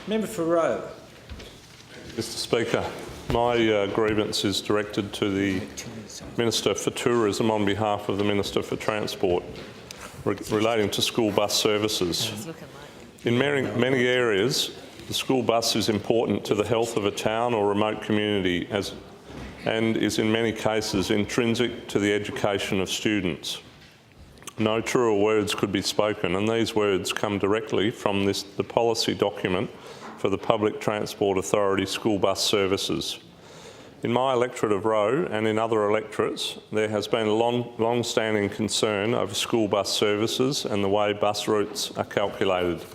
Member for Roe. Mr Speaker, my grievance is directed to the Minister for Tourism on behalf of the Minister for Transport relating to school bus services. In many areas, the school bus is important to the health of a town or remote community and is in many cases intrinsic to the education of students. No truer words could be spoken, and these words come directly from the policy document for the Public Transport Authority school bus services. In my electorate of Roe and in other electorates, there has been a long-standing concern over school bus services and the way bus routes are calculated.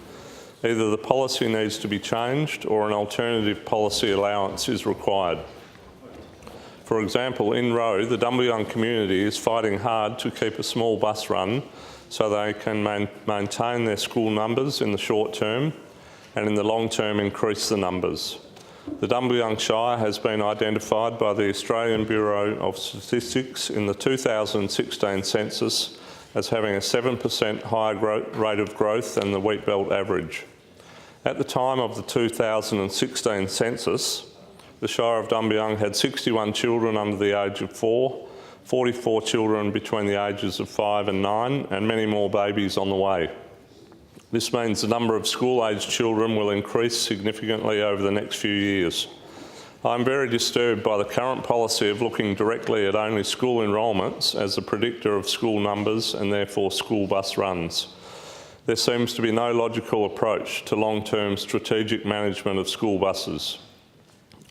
Either the policy needs to be changed or an alternative policy allowance is required. For example, in Roe, the Dumbleyung community is fighting hard to keep a small bus run so they can maintain their school numbers in the short term and in the long term increase the numbers. The Dumbleyung Shire has been identified by the Australian Bureau of Statistics in the 2016 census as having a 7% higher rate of growth than the Wheatbelt average. At the time of the 2016 census, the Shire of Dumbleyung had 61 children under the age of 4, 44 children between the ages of 5 and 9, and many more babies on the way. This means the number of school-aged children will increase significantly over the next few years. I'm very disturbed by the current policy of looking directly at only school enrolments as a predictor of school numbers and therefore school bus runs. There seems to be no logical approach to long-term strategic management of school buses.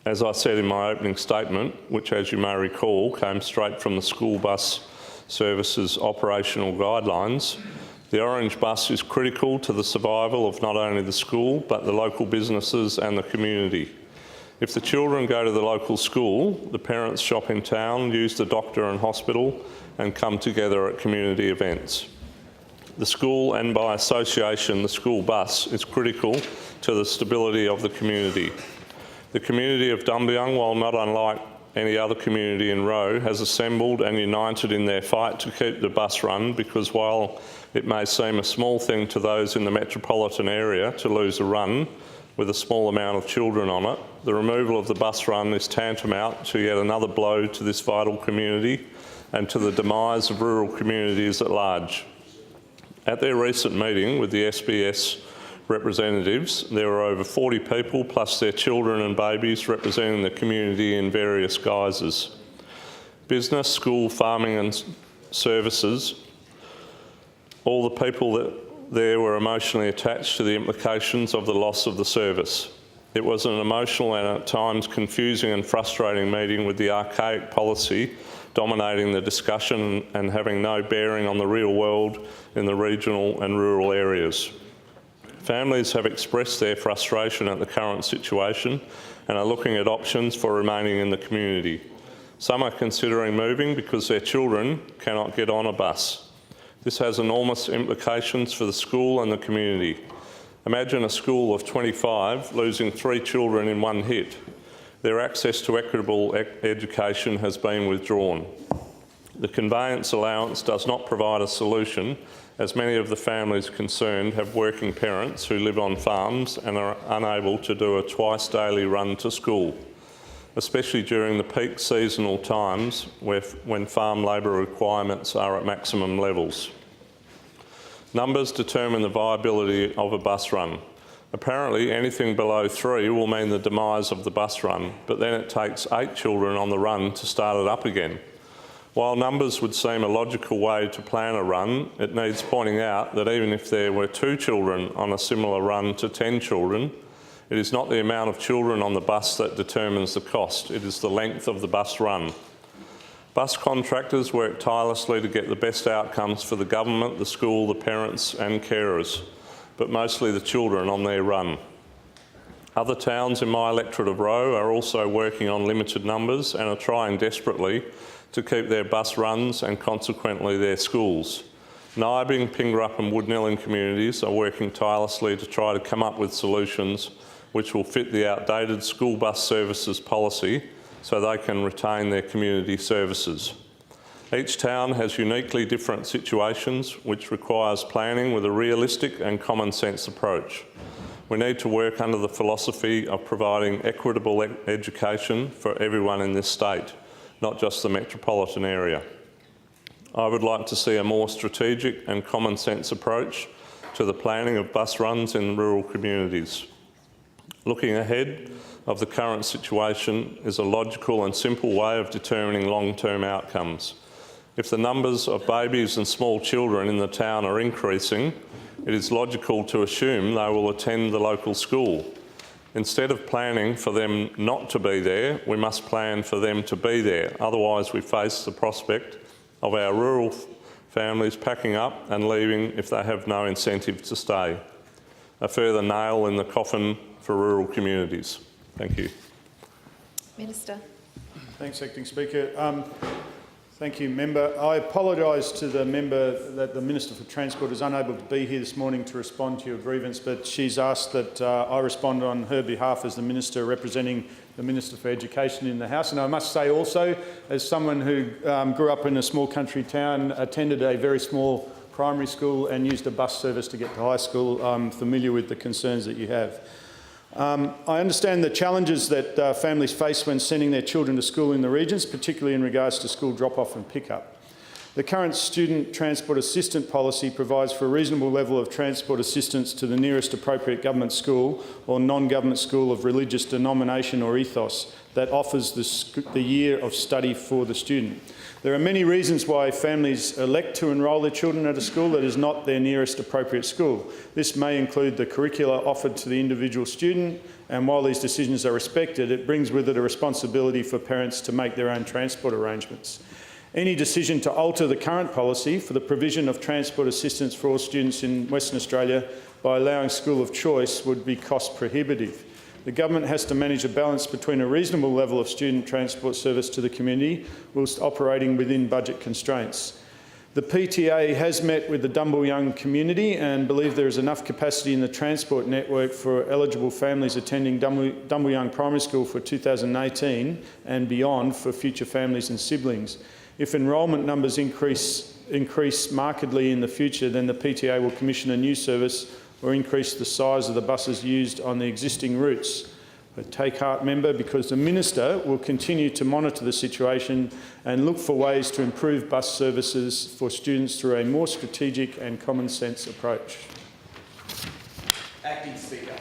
As I said in my opening statement, which as you may recall came straight from the school bus services operational guidelines, the orange bus is critical to the survival of not only the school but the local businesses and the community. If the children go to the local school, the parents shop in town, use the doctor and hospital and come together at community events. The school and by association the school bus is critical to the stability of the community. The community of Dumbleyung, while not unlike any other community in Roe, has assembled and united in their fight to keep the bus run because while it may seem a small thing to those in the metropolitan area to lose a run with a small amount of children on it, the removal of the bus run is tantamount to yet another blow to this vital community and to the demise of rural communities at large. At their recent meeting with the SBS representatives, there were over 40 people plus their children and babies representing the community in various guises. Business, school, farming and services, all the people that there were emotionally attached to the implications of the loss of the service. It was an emotional and at times confusing and frustrating meeting with the archaic policy dominating the discussion and having no bearing on the real world in the regional and rural areas. Families have expressed their frustration at the current situation and are looking at options for remaining in the community. Some are considering moving because their children cannot get on a bus. This has enormous implications for the school and the community. Imagine a school of 25 losing 3 children in one hit. Their access to equitable education has been withdrawn. The conveyance allowance does not provide a solution as many of the families concerned have working parents who live on farms and are unable to do a twice daily run to school, especially during the peak seasonal times when farm labour requirements are at maximum levels. Numbers determine the viability of a bus run. Apparently anything below 3 will mean the demise of the bus run, but then it takes 8 children on the run to start it up again. While numbers would seem a logical way to plan a run, it needs pointing out that even if there were 2 children on a similar run to 10 children, it is not the amount of children on the bus that determines the cost, it is the length of the bus run. Bus contractors work tirelessly to get the best outcomes for the government, the school, the parents and carers, but mostly the children on their run. Other towns in my electorate of Roe are also working on limited numbers and are trying desperately to keep their bus runs and consequently their schools. Nibing, Pingerup and Woodnilling communities are working tirelessly to try to come up with solutions which will fit the outdated school bus services policy so they can retain their community services. Each town has uniquely different situations which requires planning with a realistic and common sense approach. We need to work under the philosophy of providing equitable education for everyone in this state, not just the metropolitan area. I would like to see a more strategic and common sense approach to the planning of bus runs in rural communities. Looking ahead of the current situation is a logical and simple way of determining long-term outcomes. If the numbers of babies and small children in the town are increasing, it is logical to assume they will attend the local school. Instead of planning for them not to be there, we must plan for them to be there. Otherwise, we face the prospect of our rural families packing up and leaving if they have no incentive to stay. A further nail in the coffin for rural communities. Thank you. Minister. Thanks, Acting Speaker. Thank you, Member. I apologise to the member that the Minister for Transport is unable to be here this morning to respond to your grievance, but she's asked that I respond on her behalf as the Minister representing the Minister for Education in the House. And I must say also, as someone who grew up in a small country town, attended a very small primary school and used a bus service to get to high school, I'm familiar with the concerns that you have. I understand the challenges that families face when sending their children to school in the regions, particularly in regards to school drop-off and pick-up. The current student transport assistant policy provides for a reasonable level of transport assistance to the nearest appropriate government school or non-government school of religious denomination or ethos that offers the year of study for the student. There are many reasons why families elect to enrol their children at a school that is not their nearest appropriate school. This may include the curricula offered to the individual student, and while these decisions are respected, it brings with it a responsibility for parents to make their own transport arrangements. Any decision to alter the current policy for the provision of transport assistance for all students in Western Australia by allowing school of choice would be cost prohibitive. The government has to manage a balance between a reasonable level of student transport service to the community whilst operating within budget constraints. The PTA has met with the Dumble Young community and believe there is enough capacity in the transport network for eligible families attending Dumble Young Primary School for 2018 and beyond for future families and siblings. If enrolment numbers increase markedly in the future, then the PTA will commission a new service or increase the size of the buses used on the existing routes. But take heart, Member, because the Minister will continue to monitor the situation and look for ways to improve bus services for students through a more strategic and common sense approach. Acting Speaker.